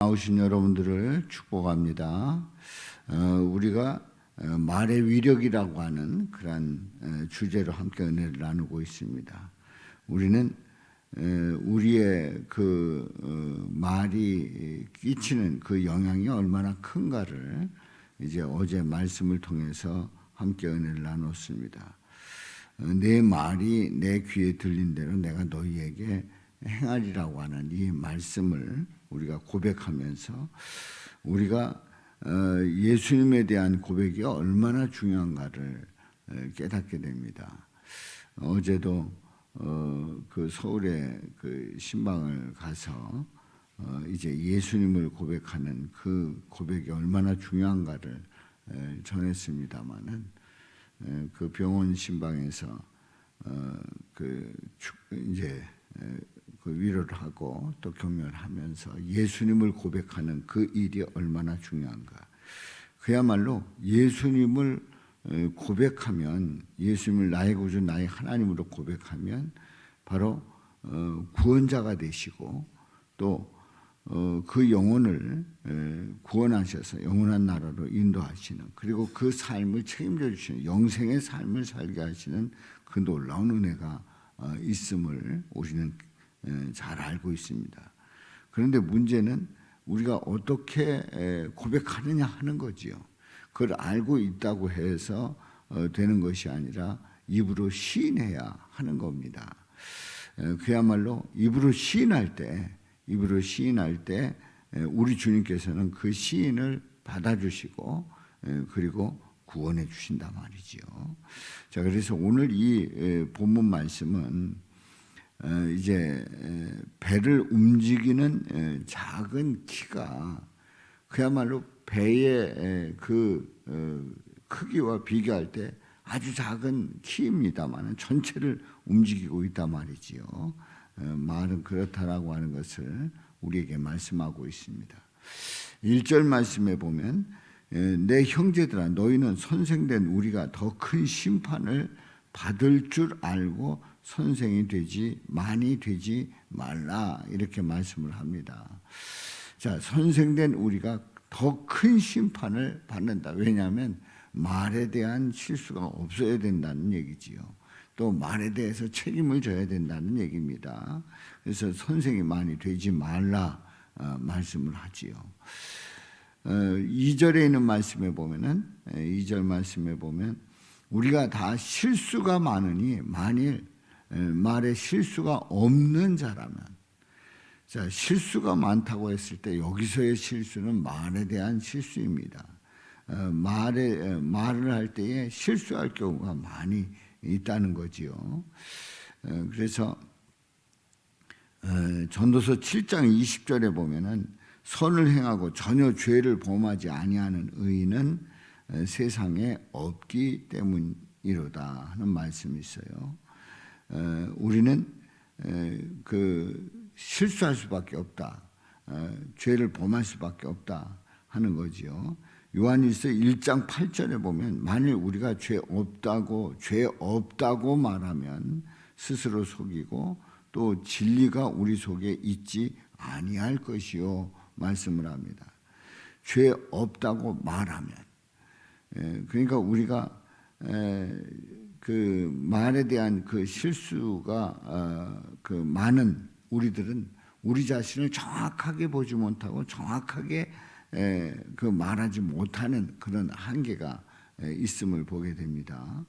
나오신 여러분들을 축복합니다. 우리가 말의 위력이라고 하는 그런 주제로 함께 은혜를 나누고 있습니다. 우리는 우리의 말이 끼치는 그 영향이 얼마나 큰가를 이제 어제 말씀을 통해서 함께 은혜를 나눴습니다. 내 말이 내 귀에 들린 대로 내가 너희에게 행하리라고 하는 이 말씀을 우리가 고백하면서 우리가 예수님에 대한 고백이 얼마나 중요한가를 깨닫게 됩니다. 어제도 그 서울의 그 신방을 가서 이제 예수님을 고백하는 그 고백이 얼마나 중요한가를 전했습니다마는 그 병원 신방에서 이제 그 위로를 하고 또 격려를 하면서 예수님을 고백하는 그 일이 얼마나 중요한가. 그야말로 예수님을 고백하면, 예수님을 나의 구주 나의 하나님으로 고백하면 바로 구원자가 되시고 또 그 영혼을 구원하셔서 영원한 나라로 인도하시는, 그리고 그 삶을 책임져 주시는, 영생의 삶을 살게 하시는 그 놀라운 은혜가 있음을 우리는 잘 알고 있습니다. 그런데 문제는 우리가 어떻게 고백하느냐 하는 거지요. 그걸 알고 있다고 해서 되는 것이 아니라 입으로 시인해야 하는 겁니다. 그야말로 입으로 시인할 때 우리 주님께서는 그 시인을 받아주시고 그리고 구원해 주신단 말이지요. 자, 그래서 오늘 이 본문 말씀은 이제 배를 움직이는 작은 키가 그야말로 배의 그 크기와 비교할 때 아주 작은 키입니다만 전체를 움직이고 있단 말이지요. 말은 그렇다라고 하는 것을 우리에게 말씀하고 있습니다. 1절 말씀에 보면 내 형제들아 너희는 선생된 우리가 더 큰 심판을 받을 줄 알고 선생이 많이 되지 말라, 이렇게 말씀을 합니다. 자, 선생된 우리가 더 큰 심판을 받는다. 왜냐하면 말에 대한 실수가 없어야 된다는 얘기지요. 또 말에 대해서 책임을 져야 된다는 얘기입니다. 그래서 선생이 많이 되지 말라 말씀을 하지요. 2절에 있는 말씀에 보면은 2절 말씀에 보면 우리가 다 실수가 많으니 만일 말에 실수가 없는 자라면, 자, 실수가 많다고 했을 때 여기서의 실수는 말에 대한 실수입니다. 말을 할 때에 실수할 경우가 많이 있다는 거지요. 그래서 전도서 7장 20절에 보면은 선을 행하고 전혀 죄를 범하지 아니하는 의인은 세상에 없기 때문이로다 하는 말씀이 있어요. 우리는 실수할 수밖에 없다, 죄를 범할 수밖에 없다 하는 거지요. 요한일서 1장 8절에 보면 만일 우리가 죄 없다고 말하면 스스로 속이고 또 진리가 우리 속에 있지 아니할 것이요 말씀을 합니다. 죄 없다고 말하면, 그러니까 우리가 그 말에 대한 그 실수가 많은 우리들은 우리 자신을 정확하게 보지 못하고 정확하게 말하지 못하는 그런 한계가 있음을 보게 됩니다.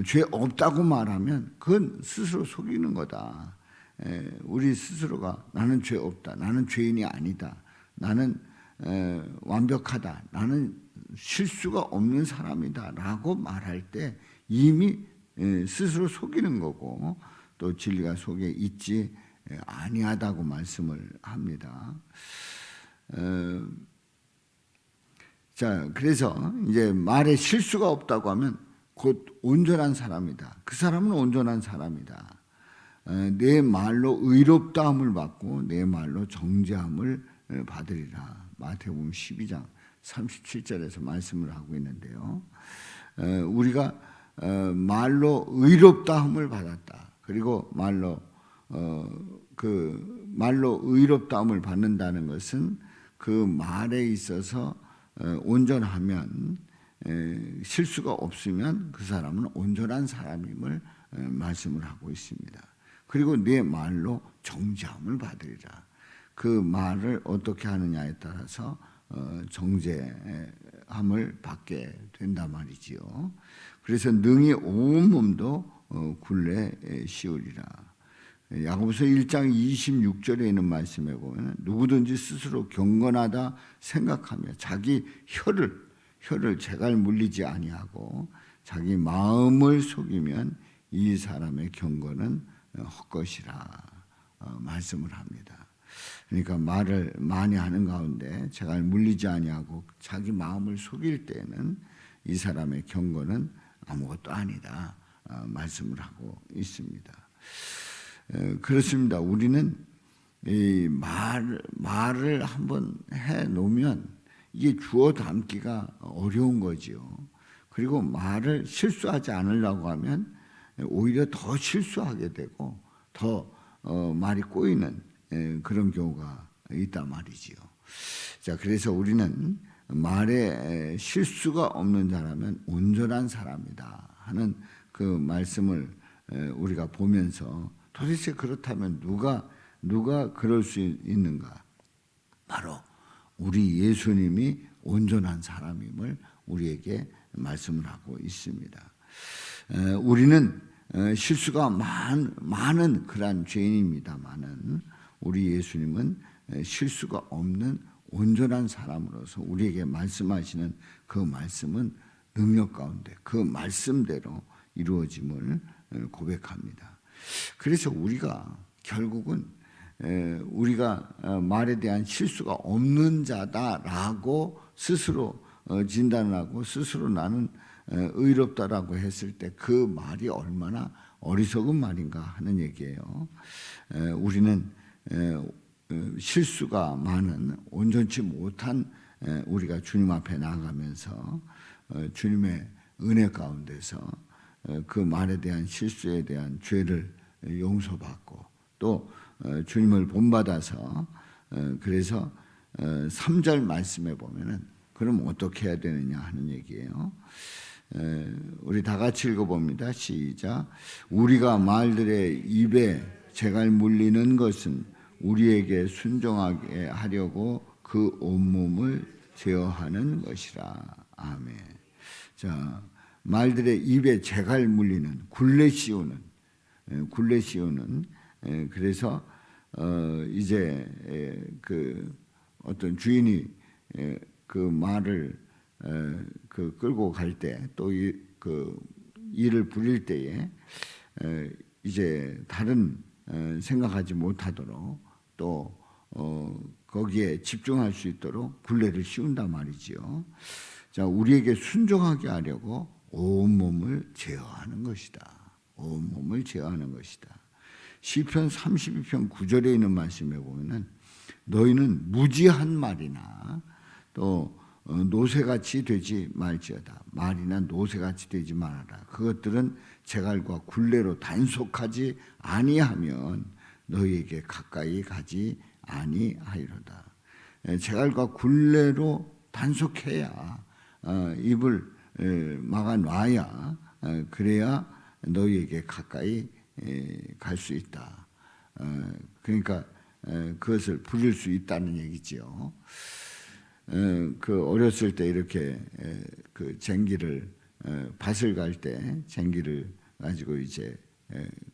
죄 없다고 말하면 그건 스스로 속이는 거다. 우리 스스로가 나는 죄 없다, 나는 죄인이 아니다, 나는 완벽하다, 나는 실수가 없는 사람이다 라고 말할 때 이미 스스로 속이는 거고 또 진리가 속에 있지 아니하다고 말씀을 합니다. 자, 그래서 이제 말에 실수가 없다고 하면 곧 온전한 사람이다. 그 사람은 온전한 사람이다. 내 말로 의롭다함을 받고 내 말로 정죄함을 받으리라. 마태복음 12장 37절에서 말씀을 하고 있는데요. 우리가 말로 의롭다함을 받았다. 그리고 말로 의롭다함을 받는다는 것은 그 말에 있어서 온전하면 실수가 없으면 그 사람은 온전한 사람임을 말씀을 하고 있습니다. 그리고 내 말로 정죄함을 받으리라. 그 말을 어떻게 하느냐에 따라서 정죄함을 받게 된단 말이지요. 그래서 능히 온 몸도 굴레 씌우리라. 야고보서 1장 26절에 있는 말씀에 보면 누구든지 스스로 경건하다 생각하며 자기 혀를 재갈 물리지 아니하고 자기 마음을 속이면 이 사람의 경건은 헛것이라 말씀을 합니다. 그러니까 말을 많이 하는 가운데 재갈 물리지 아니하고 자기 마음을 속일 때는 이 사람의 경건은 아무것도 아니다 말씀을 하고 있습니다. 그렇습니다. 우리는 이 말을 한번 해 놓으면 이게 주워 담기가 어려운 거지요. 그리고 말을 실수하지 않으려고 하면 오히려 더 실수하게 되고 더 말이 꼬이는 그런 경우가 있단 말이지요. 자, 그래서 우리는 말에 실수가 없는 자라면 온전한 사람이다 하는 그 말씀을 우리가 보면서 도대체 그렇다면 누가 그럴 수 있는가? 바로 우리 예수님이 온전한 사람임을 우리에게 말씀을 하고 있습니다. 우리는 실수가 많은 그러한 죄인입니다만은 우리 예수님은 실수가 없는 온전한 사람으로서 우리에게 말씀하시는 그 말씀은 능력 가운데 그 말씀대로 이루어짐을 고백합니다. 그래서 우리가 결국은 우리가 말에 대한 실수가 없는 자다라고 스스로 진단을 하고 스스로 나는 의롭다라고 했을 때 그 말이 얼마나 어리석은 말인가 하는 얘기예요. 우리는 실수가 많은 온전치 못한 우리가 주님 앞에 나아가면서 주님의 은혜 가운데서 그 말에 대한 실수에 대한 죄를 용서받고 또 주님을 본받아서 그래서 3절 말씀에 보면은 그럼 어떻게 해야 되느냐 하는 얘기예요. 우리 다 같이 읽어봅니다. 시작. 우리가 말들의 입에 재갈 물리는 것은 우리에게 순종하게 하려고 그 온몸을 제어하는 것이라. 아멘. 자, 말들의 입에 재갈 물리는 굴레 씌우는 그래서 이제 그 어떤 주인이 그 말을 그 끌고 갈 때 또 그 일을 부릴 때에 이제 다른 생각하지 못하도록 또 거기에 집중할 수 있도록 굴레를 씌운단 말이지요. 자, 우리에게 순종하게 하려고 온몸을 제어하는 것이다. 온몸을 제어하는 것이다. 시편 32편 9절에 있는 말씀에 보면은 너희는 무지한 말이나 또 노새같이 되지 말지어다. 말이나 노새같이 되지 말아라. 그것들은 재갈과 굴레로 단속하지 아니하면 너희에게 가까이 가지 아니하리로다. 재갈과 굴레로 단속해야 입을 막아놔야 그래야 너희에게 가까이 갈 수 있다. 그러니까 그것을 부릴 수 있다는 얘기죠. 그 어렸을 때 이렇게 그 쟁기를 밭을 갈 때 쟁기를 가지고 이제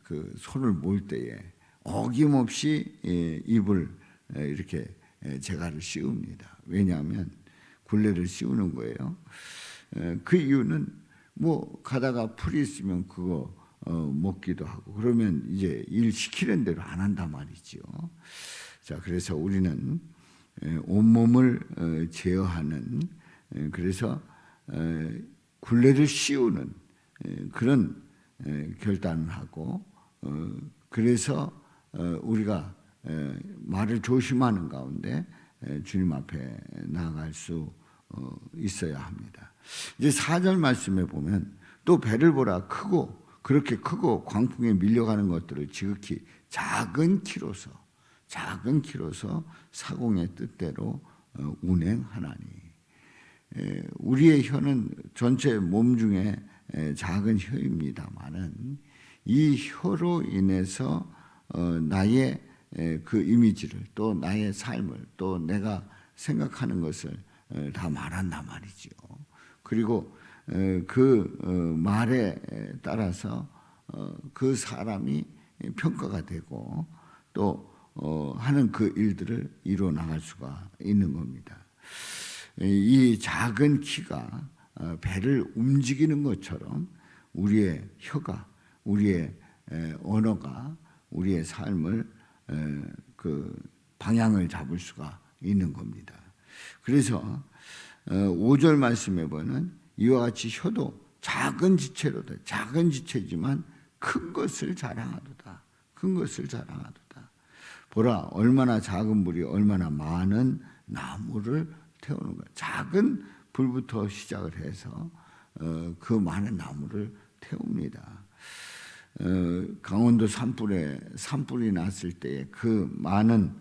그 손을 몰 때에 어김없이 입을 이렇게 재갈을 씌웁니다. 왜냐하면 굴레를 씌우는 거예요. 그 이유는 뭐 가다가 풀이 있으면 그거 먹기도 하고 그러면 이제 일 시키는 대로 안 한단 말이죠. 자, 그래서 우리는 온몸을 제어하는 그래서 굴레를 씌우는 그런 결단을 하고 그래서 우리가 말을 조심하는 가운데 주님 앞에 나아갈 수 있어야 합니다. 이제 4절 말씀에 보면 또 배를 보라 그렇게 크고 광풍에 밀려가는 것들을 지극히 작은 키로서 사공의 뜻대로 운행하나니. 우리의 혀는 전체 몸 중에 작은 혀입니다만은 이 혀로 인해서 나의 그 이미지를 또 나의 삶을 또 내가 생각하는 것을 다 말한단 말이죠. 그리고 그 말에 따라서 그 사람이 평가가 되고 또 하는 그 일들을 이루어 나갈 수가 있는 겁니다. 이 작은 키가 배를 움직이는 것처럼 우리의 혀가, 우리의 언어가 우리의 삶을 그 방향을 잡을 수가 있는 겁니다. 그래서 5절 말씀에 보면 이와 같이 혀도 작은 지체로다. 작은 지체지만 큰 것을 자랑하도다. 큰 것을 자랑하도다. 보라, 얼마나 작은 불이 얼마나 많은 나무를 태우는가. 작은 불부터 시작을 해서 그 많은 나무를 태웁니다. 강원도 산불이 났을 때 그 많은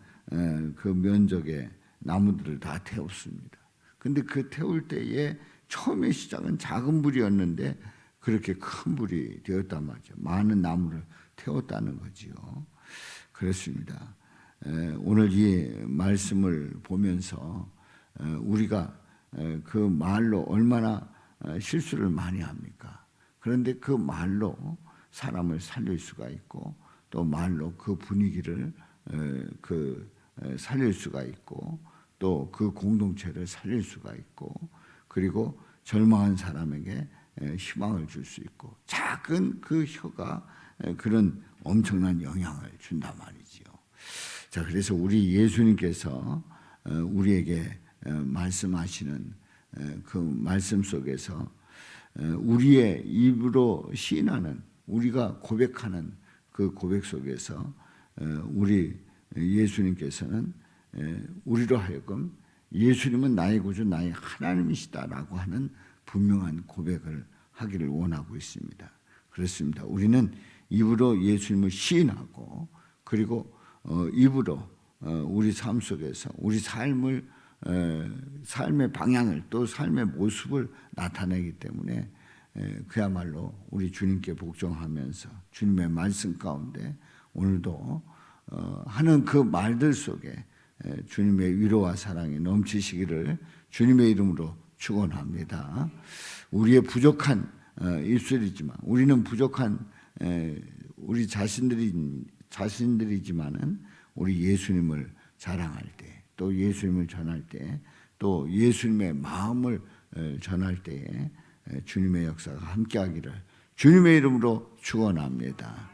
그 면적의 나무들을 다 태웠습니다. 근데 그 태울 때에 처음에 시작은 작은 불이었는데 그렇게 큰 불이 되었단 말이죠. 많은 나무를 태웠다는 거지요. 그렇습니다. 오늘 이 말씀을 보면서 우리가 그 말로 얼마나 실수를 많이 합니까? 그런데 그 말로 사람을 살릴 수가 있고 또 말로 그 분위기를 살릴 수가 있고 또 그 공동체를 살릴 수가 있고 그리고 절망한 사람에게 희망을 줄 수 있고 작은 그 혀가 그런 엄청난 영향을 준단 말이지요. 자, 그래서 우리 예수님께서 우리에게 말씀하시는 그 말씀 속에서 우리의 입으로 시인하는 우리가 고백하는 그 고백 속에서 우리 예수님께서는 우리로 하여금 예수님은 나의 구주 나의 하나님이시다라고 하는 분명한 고백을 하기를 원하고 있습니다. 그렇습니다. 우리는 입으로 예수님을 시인하고 그리고 입으로 우리 삶 속에서 우리 삶의 방향을 또 삶의 모습을 나타내기 때문에 그야말로 우리 주님께 복종하면서 주님의 말씀 가운데 오늘도 하는 그 말들 속에 주님의 위로와 사랑이 넘치시기를 주님의 이름으로 축원합니다. 우리의 부족한 입술이지만 우리는 부족한 우리 자신들이지만은 우리 예수님을 자랑할 때 또 예수님을 전할 때 또 예수님의 마음을 전할 때에 주님의 역사가 함께하기를 주님의 이름으로 축원합니다.